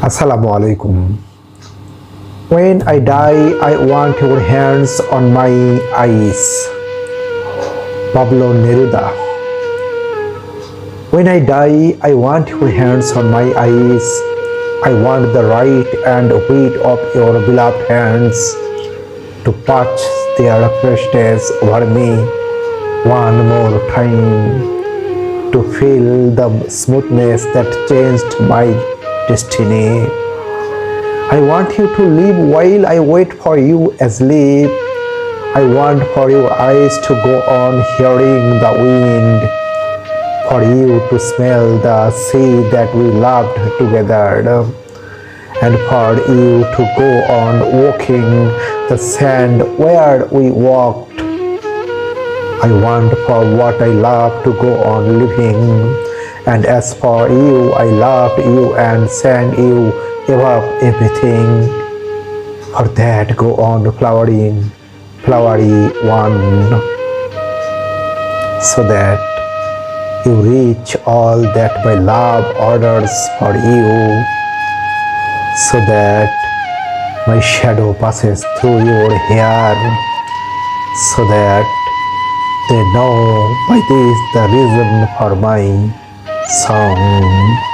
Assalamu alaikum. When I die, I want your hands on my eyes. Pablo Neruda. When I die, I want your hands on my eyes. I want the right and weight of your beloved hands to touch their freshness over me one more time, to feel the smoothness that changed my destiny. I want you to live while I wait for you asleep. I want for your eyes to go on hearing the wind, for you to smell the sea that we loved together, and for you to go on walking the sand where we walked. I want for what I love to go on living, and as for you, I loved you and sang you above everything. For that, go on flowering, flowery one, so that you reach all that my love orders for you, so that my shadow passes through your hair, so that they know by this the reason for my song.